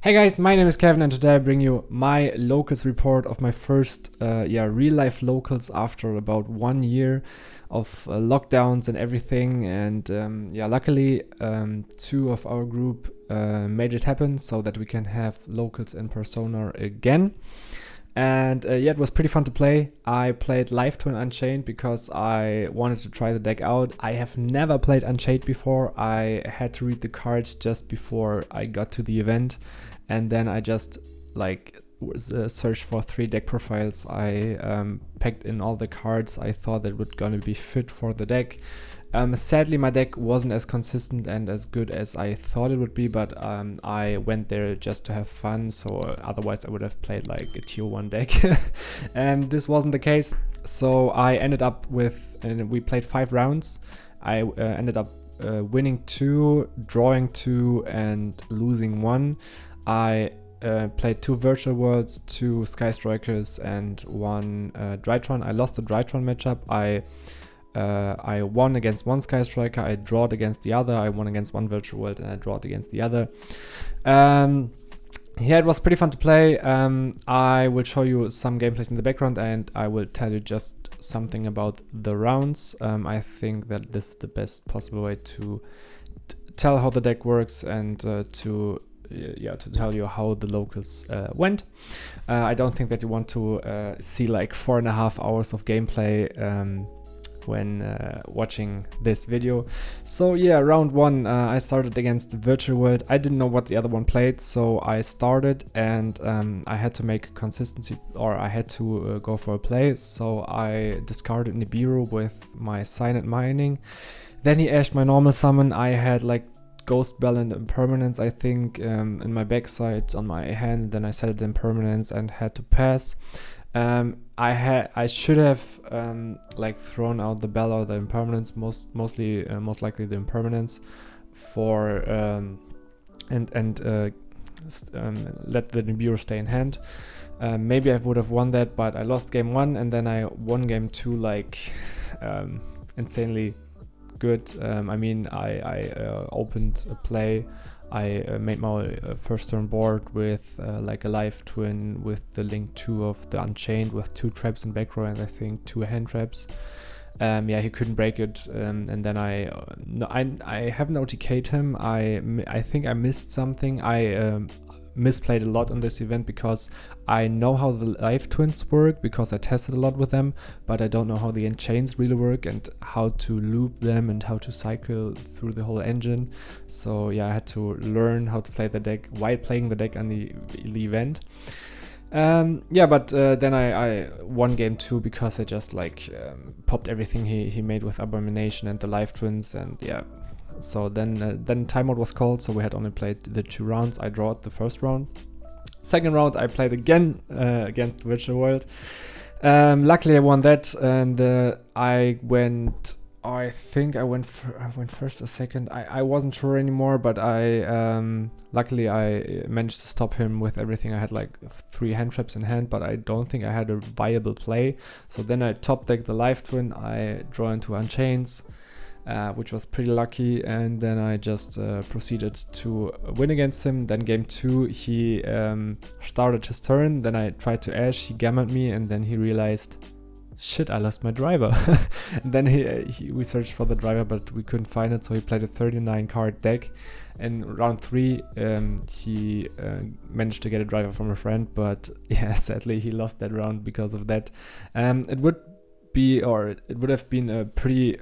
Hey guys, my name is Kevin and today I bring you my locals report of my first real life locals after about 1 year of lockdowns and everything. And luckily two of our group made it happen so that we can have locals in persona again. And it was pretty fun to play. I played Live Twin Unchained because I wanted to try the deck out. I have never played Unchained before. I had to read the cards just before I got to the event. And then I just searched for 3 deck profiles. I packed in all the cards I thought that would gonna be fit for the deck. Sadly, my deck wasn't as consistent and as good as I thought it would be, but I went there just to have fun, so otherwise I would have played like a tier 1 deck. And this wasn't the case, so I ended up with, and we played 5 rounds. I ended up winning 2, drawing 2, and losing 1. I played 2 Virtual Worlds, 2 Sky Strikers, and 1 Drytron. I lost the Drytron matchup. I won against 1 Sky Striker, I drawed against the other, I won against 1 Virtual World, and I drawed against the other. It was pretty fun to play. I will show you some gameplays in the background and I will tell you just something about the rounds. I think that this is the best possible way to tell how the deck works and to tell you how the locals went. I don't think that you want to see like 4.5 hours of gameplay when watching this video. So round 1, I started against Virtual World. I didn't know what the other one played, so I started and I had to make consistency, or I had to go for a play. So I discarded Nibiru with my Silent Mining. Then he ashed my normal summon. I had like Ghost Bell and Impermanence, I think, in my backside on my hand. Then I set it in Impermanence and had to pass. I should have thrown out the Bell or the Impermanence, most likely the Impermanence, for let the Nibiru stay in hand. Maybe I would have won that, but I lost game 1 and then I won game 2 insanely good. I opened a play. I made my first turn board with a Live Twin with the Link 2 of the Unchained with 2 traps in back row and I think 2 hand traps. He couldn't break it, and then I haven't OTK'd him. I think I missed something. I misplayed a lot on this event because I know how the Live Twins work because I tested a lot with them, but I don't know how the Unchains really work and how to loop them and how to cycle through the whole engine. So I had to learn how to play the deck while playing the deck on the event. Then I won game 2 because I just popped everything he made with Abomination and the Live Twins, and so then timeout was called, so we had only played the 2 rounds. I drawed the first round. Second round I played again against Virtual World. Luckily I won that, and I went first or second. I wasn't sure anymore, but luckily I managed to stop him with everything. I had 3 hand traps in hand, but I don't think I had a viable play. So then I top decked the Live Twin. I draw into Unchains, which was pretty lucky, and then I just proceeded to win against him. Then game 2 he started his turn, then I tried to ash, he gammed me, and then he realized, shit, I lost my driver. And then we searched for the driver, but we couldn't find it, so he played a 39 card deck. And round 3 he managed to get a driver from a friend, but sadly he lost that round because of that. It would have been a pretty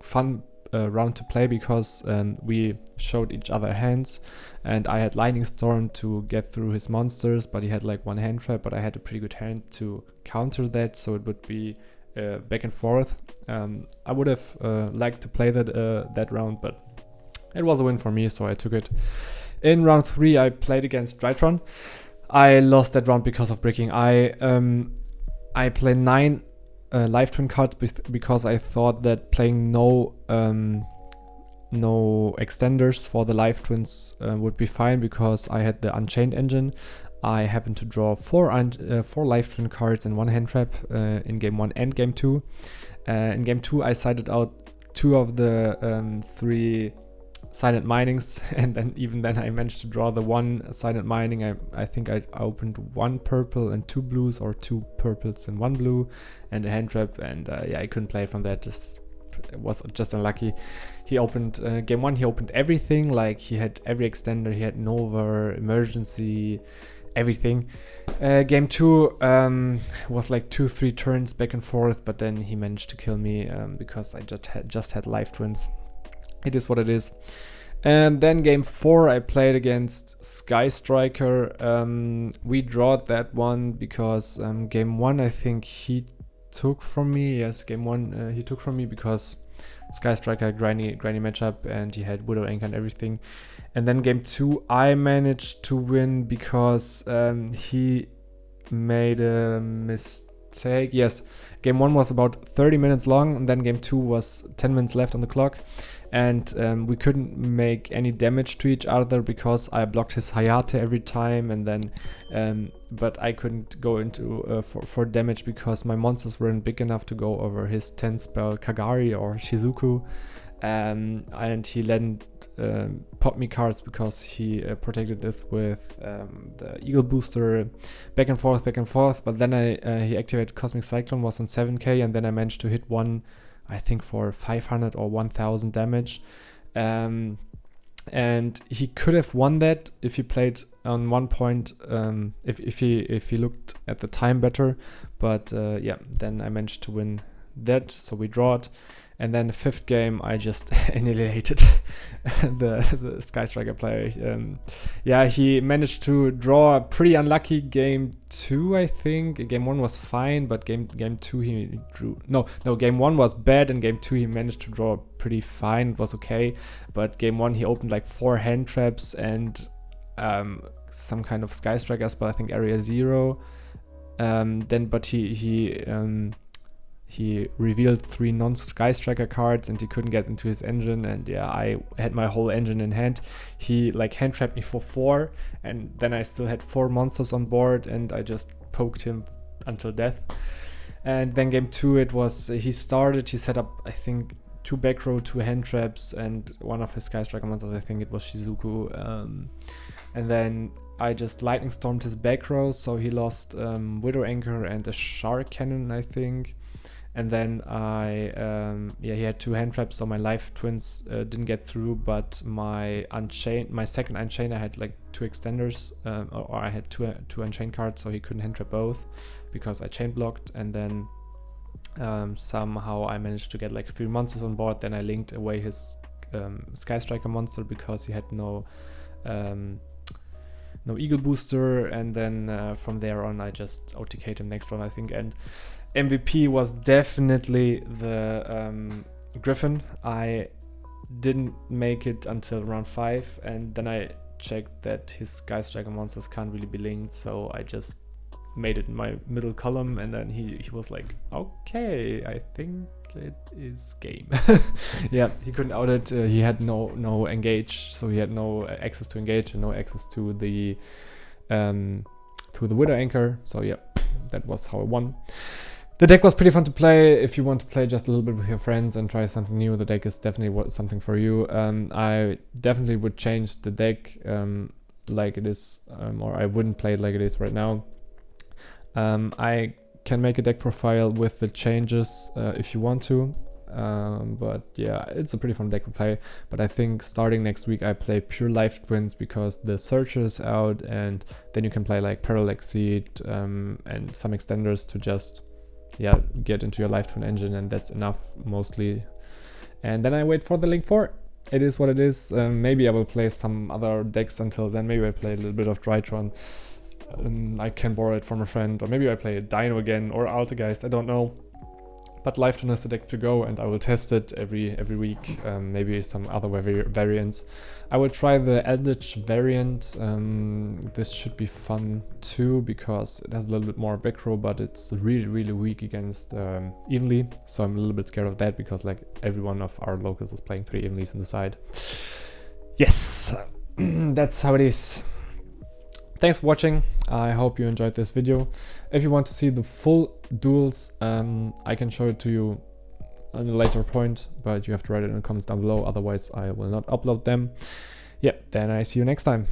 fun round to play because we showed each other hands, and I had Lightning Storm to get through his monsters, but he had 1 hand trap, but I had a pretty good hand to counter that, so it would be back and forth. I would have liked to play that round, but it was a win for me, so I took it. In round 3 I played against Drytron. I lost that round because of bricking. I played 9 Live Twin cards because I thought that playing no extenders for the Live Twins would be fine because I had the Unchained engine. I happened to draw 4 Live Twin cards and 1 hand trap in game 1 and game 2. In game 2 I sided out 2 of the 3 silent minings, and then even then I managed to draw the one silent mining. I think I opened 1 purple and 2 blues, or 2 purples and 1 blue, and a hand trap, and yeah, I couldn't play from that. It was just unlucky. He opened game 1, he opened everything, like he had every extender, he had Nova, Emergency, everything. Game 2 was like 2-3 turns back and forth, but then he managed to kill me because I just had life twins. It is what it is. And then game 4 I played against Sky Striker. We drawed that one because game 1 I think he took from me. Yes, game 1 he took from me because Sky Striker grindy matchup, and he had Widow Anchor and everything. And then game 2 I managed to win because he made a mistake. Yes, game 1 was about 30 minutes long, and then game 2 was 10 minutes left on the clock. And we couldn't make any damage to each other because I blocked his Hayate every time, and then but I couldn't go into for damage because my monsters weren't big enough to go over his 10 spell Kagari or Shizuku, and he didn't pop me cards because he protected it with the Eagle Booster, back and forth, but then he activated Cosmic Cyclone, was on 7k, and then I managed to hit one, I think, for 500 or 1000 damage. And he could have won that if he played on 1 point, if he looked at the time better. But yeah, then I managed to win that, so we drawed. And then the 5th game, I just annihilated the Sky Striker player. Yeah, he managed to draw a pretty unlucky game 2, I think. Game 1 was fine, but game 2 he drew... No, game 1 was bad, and game 2 he managed to draw pretty fine. It was okay. But game 1 he opened like 4 hand traps and some kind of Sky Striker spell, I think Area 0. But he revealed 3 non-Sky Striker cards, and he couldn't get into his engine, and yeah, I had my whole engine in hand. He like hand trapped me for 4, and then I still had 4 monsters on board, and I just poked him until death. And then game 2, it was he set up, I think, 2 back row, 2 hand traps, and one of his Sky Striker monsters, I think it was Shizuku, and then I just lightning stormed his back row, so he lost Widow Anchor and a Shark Cannon, I think. And then he had 2 hand traps, so my life twins didn't get through, but my second Unchain, I had like 2 extenders, or I had two Unchained cards, so he couldn't hand trap both because I chain blocked. And then somehow I managed to get like 3 monsters on board. Then I linked away his Sky Striker monster because he had no Eagle Booster, and then from there on I just OTK'd him next round, I think. And MVP was definitely the Griffin. I didn't make it until round 5, and then I checked that his Sky Striker monsters can't really be linked, so I just made it in my middle column, and then he was like, okay, I think it is game. Yeah, he couldn't out it. He had no engage, so he had no access to engage and no access to the Widow Anchor. So yeah, that was how I won. The deck was pretty fun to play. If you want to play just a little bit with your friends and try something new, the deck is definitely something for you. I definitely would change the deck like it is, or I wouldn't play it like it is right now. I can make a deck profile with the changes if you want to. But yeah, it's a pretty fun deck to play. But I think starting next week I play pure Life Twins because the Searcher is out, and then you can play like Parallax Seed and some extenders to just get into your Life Twin engine, and that's enough mostly. And then I wait for the Link 4. It is what it is. Maybe I will play some other decks until then. Maybe I play a little bit of Drytron. I can borrow it from a friend, or maybe I play Dino again or Altergeist, I don't know. But Life Twin is the deck to go, and I will test it every week. Maybe some other variants. I will try the Eldritch variant. This should be fun too because it has a little bit more back row, but it's really weak against Evenly. So I'm a little bit scared of that because like every one of our locals is playing 3 Evenlys on the side. Yes, that's how it is. Thanks for watching. I hope you enjoyed this video. If you want to see the full duels, I can show it to you on a later point, but you have to write it in the comments down below, otherwise I will not upload them. Yeah, then I see you next time.